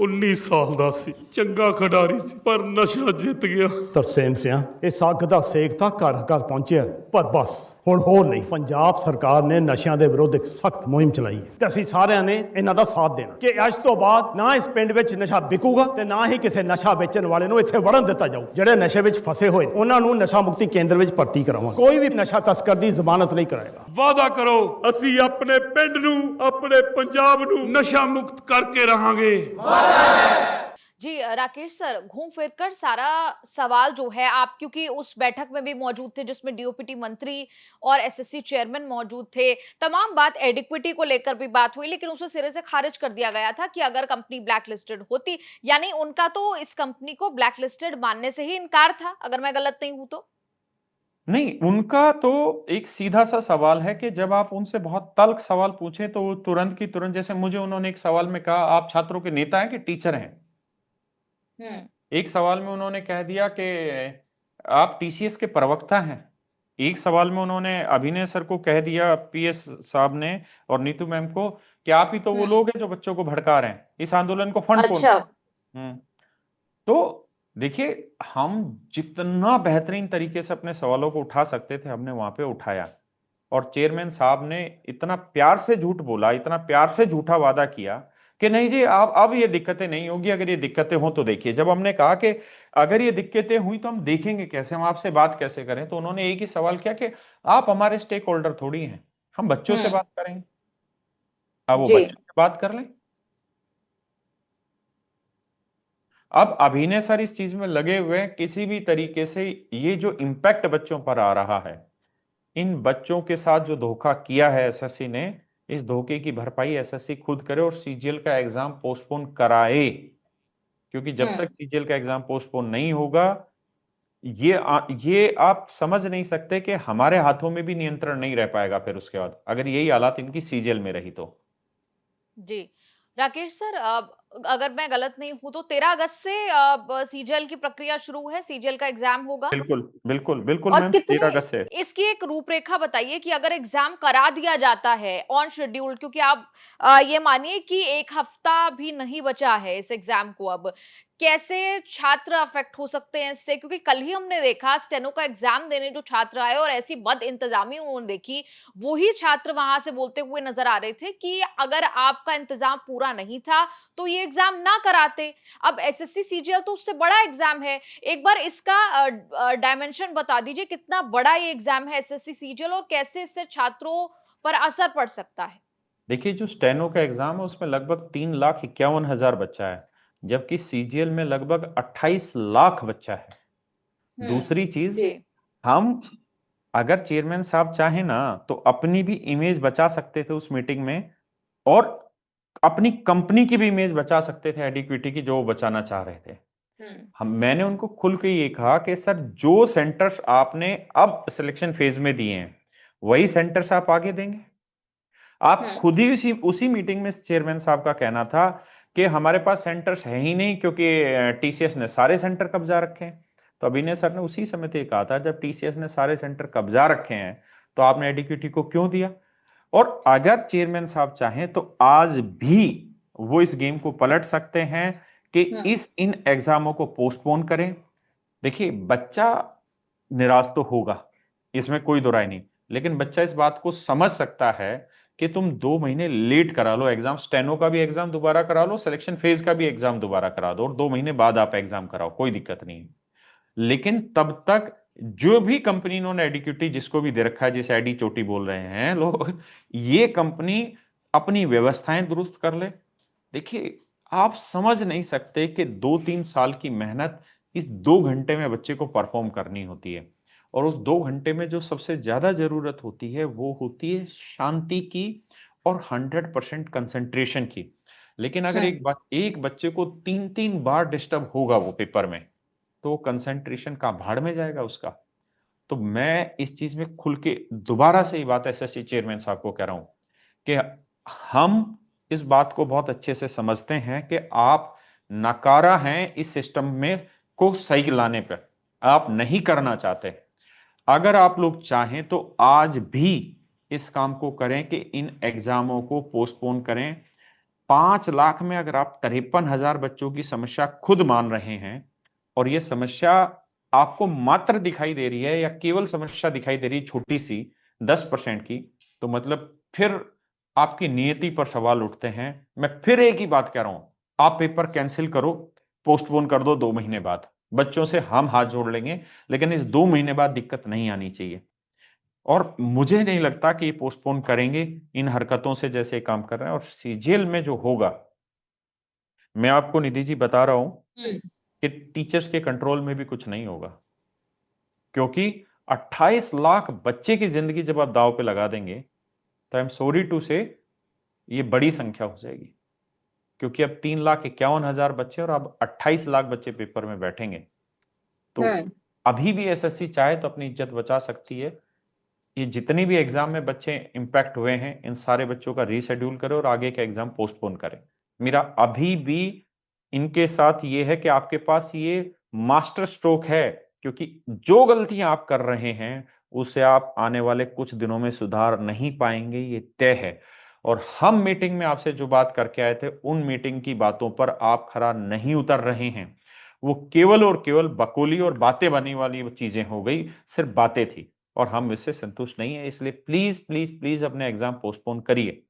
19 ਸਾਲ ਦਾ ਸੀ, ਚੰਗਾ ਖਿਡਾਰੀ ਸੀ, ਪਰ ਨਸ਼ਾ ਜਿੱਤ ਗਿਆ। ਤਰਸੇਮ ਸਿਆ, ਇਸ ਅੱਗ ਦਾ ਸੇਕ ਤਾਂ ਘਰ ਘਰ ਪਹੁੰਚਿਆ, ਪਰ ਬਸ ਹੁਣ ਹੋਰ ਨਹੀਂ। ਪੰਜਾਬ ਸਰਕਾਰ ਨੇ ਨਸ਼ਿਆਂ ਦੇ ਵਿਰੁੱਧ ਇੱਕ ਸਖਤ ਮੁਹਿੰਮ ਚਲਾਈ ਹੈ ਤੇ ਅਸੀਂ ਸਾਰਿਆਂ ਨੇ ਇਹਨਾਂ ਦਾ ਸਾਥ ਦੇਣਾ ਕਿ ਅੱਜ ਤੋਂ ਬਾਅਦ ਨਾ ਇਸ ਪਿੰਡ ਵਿੱਚ ਨਸ਼ਾ ਵਿਕੂਗਾ ਤੇ ਨਾ ਹੀ ਕਿਸੇ ਨਸ਼ਾ ਵੇਚਣ ਵਾਲੇ ਨੂੰ ਇੱਥੇ ਵੜਨ ਦਿੱਤਾ ਜਾਊ। ਜਿਹੜੇ ਨਸ਼ੇ ਵਿੱਚ ਫਸੇ ਹੋਏ ਉਹਨਾਂ ਨੂੰ ਨਸ਼ਾ ਮੁਕਤੀ ਕੇਂਦਰ ਵਿੱਚ ਭਰਤੀ ਕਰਾਵਾਂਗੇ। ਕੋਈ ਵੀ ਨਸ਼ਾ ਤਸਕਰ ਦੀ ਜ਼ਮਾਨਤ ਨਹੀਂ ਕਰਾਏਗਾ। ਵਾਅਦਾ ਕਰੋ, ਅਸੀਂ ਆਪਣੇ ਪਿੰਡ ਨੂੰ, ਆਪਣੇ ਪੰਜਾਬ ਨੂੰ नशा मुक्त करके रहेंगे। जी राकेश सर, घूम फिर कर सारा सवाल जो है आप, क्योंकि उस बैठक में भी मौजूद थे जिसमें डीओपीटी मंत्री और एसएससी चेयरमैन मौजूद थे, तमाम बात एडिक्विटी को लेकर भी बात हुई, लेकिन उसे सिरे से खारिज कर दिया गया था कि अगर कंपनी ब्लैक लिस्टेड होती, यानी उनका तो इस कंपनी को ब्लैक लिस्टेड मानने से ही इनकार था, अगर मैं गलत नहीं हूं तो। नहीं, उनका तो एक सीधा सा सवाल है कि जब आप उनसे बहुत तल्ख सवाल पूछे तो वो तुरंत की तुरंत, जैसे मुझे उन्होंने एक सवाल में कहा आप छात्रों के नेता हैं कि टीचर हैं। एक सवाल में उन्होंने कह दिया कि आप टीसीएस के प्रवक्ता हैं। एक सवाल में उन्होंने अभिनय सर को कह दिया, पीएस साहब ने और नीतू मैम को, कि आप ही तो वो लोग हैं जो बच्चों को भड़का रहे हैं, इस आंदोलन को फंड कौन। तो देखिए, हम जितना बेहतरीन तरीके से अपने सवालों को उठा सकते थे हमने वहां पे उठाया, और चेयरमैन साहब ने इतना प्यार से झूठ बोला, इतना प्यार से झूठा वादा किया कि नहीं जी आप अब ये दिक्कतें नहीं होगी, अगर ये दिक्कतें हो तो देखिए। जब हमने कहा कि अगर ये दिक्कतें हुई तो हम देखेंगे कैसे, हम आपसे बात कैसे करें, तो उन्होंने एक ही सवाल किया कि आप हमारे स्टेक होल्डर थोड़ी हैं, हम बच्चों से बात करेंगे। अब वो बच्चों से बात कर लें। अब अभिनय सर इस चीज में लगे हुए हैं, किसी भी तरीके से ये जो इम्पैक्ट बच्चों पर आ रहा है, इन बच्चों के साथ जो धोखा किया है एसएससी ने, इस धोखे की भरपाई एसएससी खुद करे और सीजीएल का एग्जाम पोस्टपोन कराए, क्योंकि जब तक सीजीएल का एग्जाम पोस्टपोन नहीं होगा, ये आप समझ नहीं सकते कि हमारे हाथों में भी नियंत्रण नहीं रह पाएगा फिर उसके बाद, अगर यही हालात इनकी सीजीएल में रही तो। जी राकेश सर, अगर मैं गलत नहीं हूं तो 13 अगस्त से सीजीएल की प्रक्रिया शुरू है, सीजीएल का एग्जाम होगा। बिल्कुल बिल्कुल बिल्कुल और मैम, कितने 13 अगस्त से। इसकी एक रूपरेखा बताइए कि अगर एग्जाम करा दिया जाता है ऑन शेड्यूल, क्योंकि आप ये मानिए कि एक हफ्ता भी नहीं बचा है इस एग्जाम को, अब कैसे छात्र अफेक्ट हो सकते हैं इससे, क्योंकि कल ही हमने देखा स्टेनो का एग्जाम देने जो छात्र आए और ऐसी बद इंतजामी उन्होंने देखी, वही छात्र वहां से बोलते हुए नजर आ रहे थे कि अगर आपका इंतजाम पूरा नहीं था तो ये एग्जाम ना कराते। अब एसएससी सीजीएल तो उससे बड़ा एग्जाम है, एक बार इसका डायमेंशन बता दीजिए, कितना बड़ा ये एग्जाम है एसएससी सीजीएल और कैसे इससे छात्रों पर असर पड़ सकता है। देखिए, जो स्टेनो का एग्जाम है उसमें लगभग 3,51,000 बच्चा है, जबकि सीजीएल में लगभग 28 लाख बच्चा है। दूसरी चीज, हम अगर चेयरमैन साहब चाहे ना तो अपनी भी इमेज बचा सकते थे उस मीटिंग में, और अपनी कंपनी की भी इमेज बचा सकते थे एडिक्विटी की, जो वो बचाना चाह रहे थे। मैंने उनको खुल के ये कहा कि सर, जो सेंटर्स आपने अब सिलेक्शन फेज में दिए हैं वही सेंटर्स आप आगे देंगे। आप खुद ही उसी मीटिंग में चेयरमैन साहब का कहना था कि हमारे पास सेंटर्स है ही नहीं, क्योंकि टीसीएस ने सारे सेंटर कब्जा रखे हैं। तो अभिनय सर ने उसी समय तो कहा था, जब टीसीएस ने सारे सेंटर कब्जा रखे हैं तो आपने एडिक्विटी को क्यों दिया। और अगर चेयरमैन साहब चाहें तो आज भी वो इस गेम को पलट सकते हैं कि इन एग्जामों को पोस्टपोन करें। देखिए, बच्चा निराश तो होगा, इसमें कोई दो राय नहीं, लेकिन बच्चा इस बात को समझ सकता है कि तुम 2 महीने लेट करा लो एग्जाम, स्टेनो का भी एग्जाम दोबारा करा लो, सिलेक्शन फेज का भी एग्जाम दोबारा करा दो, और 2 महीने बाद आप एग्जाम कराओ, कोई दिक्कत नहीं है। लेकिन तब तक जो भी कंपनी इन्होंने एडिक्विटी जिसको भी दे रखा है, जिसे एडी चोटी बोल रहे हैं लोग, ये कंपनी अपनी व्यवस्थाएं दुरुस्त कर ले। देखिए, आप समझ नहीं सकते कि 2-3 साल की मेहनत इस 2 घंटे में बच्चे को परफॉर्म करनी होती है, और उस 2 घंटे में जो सबसे ज्यादा जरूरत होती है वो होती है शांति की और 100% कंसंट्रेशन की। लेकिन अगर एक बच्चे को 3-3 बार डिस्टर्ब होगा वो पेपर में, तो कंसंट्रेशन का भाड़ में जाएगा उसका। तो मैं इस चीज में खुल के दोबारा से ये बात एसएससी चेयरमैन साहब को कह रहा हूं कि हम इस बात को बहुत अच्छे से समझते हैं कि आप नकारा हैं इस सिस्टम में को सही लाने पर, आप नहीं करना चाहते। अगर आप लोग चाहें तो आज भी इस काम को करें कि इन एग्जामों को पोस्टपोन करें, 5 लाख में अगर आप 53,000 बच्चों की समस्या खुद मान रहे हैं और ये समस्या आपको मात्र दिखाई दे रही है या केवल समस्या दिखाई दे रही है छोटी सी 10% की, तो मतलब फिर आपकी नियति पर सवाल उठते हैं। मैं फिर एक ही बात कह रहा हूं, आप पेपर कैंसिल करो, पोस्टपोन कर दो 2 महीने बाद, बच्चों से हम हाथ जोड़ लेंगे, लेकिन इस 2 महीने बाद दिक्कत नहीं आनी चाहिए। और मुझे नहीं लगता कि ये पोस्टपोन करेंगे इन हरकतों से जैसे काम कर रहे हैं। और सीजीएल में जो होगा, मैं आपको निधि जी बता रहा हूं कि टीचर्स के कंट्रोल में भी कुछ नहीं होगा, क्योंकि 28 लाख बच्चे की जिंदगी जब आप दांव पे लगा देंगे तो आई एम सॉरी टू से ये बड़ी संख्या हो जाएगी, क्योंकि अब 3,51,000 बच्चे और अब 28 लाख बच्चे पेपर में बैठेंगे। तो अभी भी एसएससी चाहे तो अपनी इज्जत बचा सकती है। ये जितनी भी एग्जाम में बच्चे इंपैक्ट हुए हैं, इन सारे बच्चों का रीशेड्यूल करें और आगे के एग्जाम पोस्टपोन करें। मेरा अभी भी इनके साथ ये है कि आपके पास ये मास्टर स्ट्रोक है, क्योंकि जो गलतियां आप कर रहे हैं उसे आप आने वाले कुछ दिनों में सुधार नहीं पाएंगे, ये तय है। और हम मीटिंग में आपसे जो बात करके आए थे, उन मीटिंग की बातों पर आप खरा नहीं उतर रहे हैं। वो केवल और केवल बकौली और बातें बनी वाली चीजें हो गई, सिर्फ बातें थी, और हम इससे संतुष्ट नहीं है। इसलिए प्लीज प्लीज प्लीज अपने एग्जाम पोस्टपोन करिए।